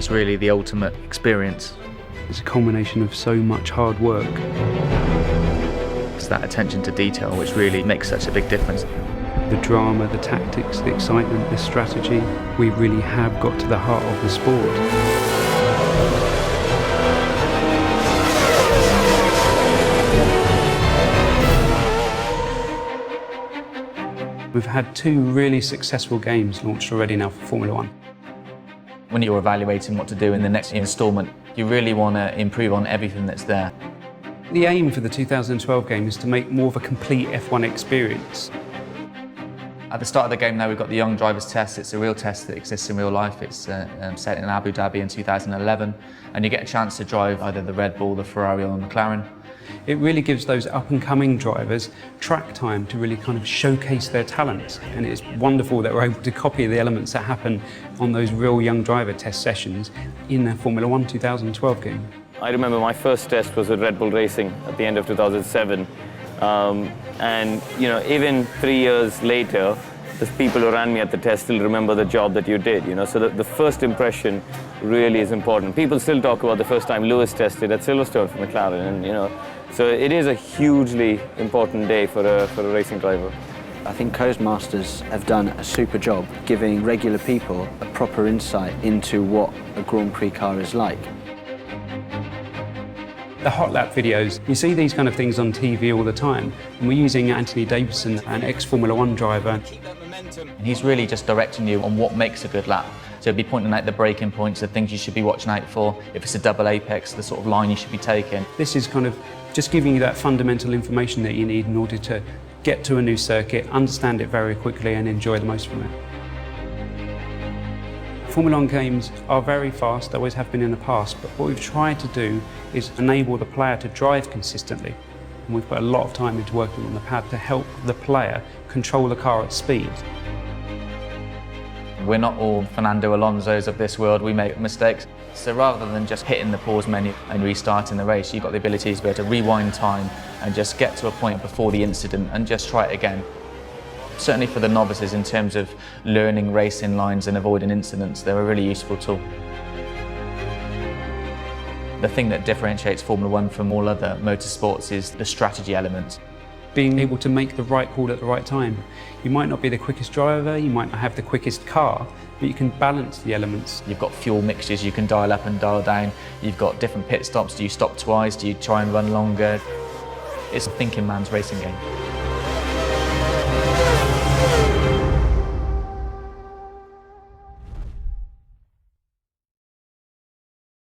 is really the ultimate experience. It's a culmination of so much hard work. It's that attention to detail which really makes such a big difference. The drama, the tactics, the excitement, the strategy, we really have got to the heart of the sport. We've had 2 really successful games launched already now for Formula 1. When you're evaluating what to do in the next instalment, you really want to improve on everything that's there. The aim for the 2012 game is to make more of a complete F1 experience. At the start of the game now, we've got the Young Drivers Test. It's a real test that exists in real life. It's set in Abu Dhabi in 2011, and you get a chance to drive either the Red Bull, the Ferrari or the McLaren. It really gives those up-and-coming drivers track time to really kind of showcase their talents, and it's wonderful that we're able to copy the elements that happen on those real young driver test sessions in the Formula 1 2012 game. I remember my first test was with Red Bull Racing at the end of 2007. And even 3 years later, the people who ran me at the test still remember the job that you did, so the first impression really is important. People still talk about the first time Lewis tested at Silverstone for McLaren, and so it is a hugely important day for a racing driver. I think Codemasters have done a super job giving regular people a proper insight into what a Grand Prix car is like. The hot lap videos, you see these kind of things on TV all the time, and we're using Anthony Davidson, an ex-Formula 1 driver. And he's really just directing you on what makes a good lap. So he'll be pointing out the braking points, the things you should be watching out for. If it's a double apex, the sort of line you should be taking. This is kind of just giving you that fundamental information that you need in order to get to a new circuit, understand it very quickly and enjoy the most from it. Formula 1 games are very fast, they always have been in the past, but what we've tried to do is enable the player to drive consistently. And we've put a lot of time into working on the pad to help the player control the car at speed. We're not all Fernando Alonso's of this world, we make mistakes. So rather than just hitting the pause menu and restarting the race, you've got the ability to be able to rewind time and just get to a point before the incident and just try it again. Certainly for the novices, in terms of learning racing lines and avoiding incidents, they're a really useful tool. The thing that differentiates Formula 1 from all other motorsports is the strategy element. Being able to make the right call at the right time. You might not be the quickest driver, you might not have the quickest car, but you can balance the elements. You've got fuel mixtures you can dial up and dial down. You've got different pit stops. Do you stop twice? Do you try and run longer? It's a thinking man's racing game.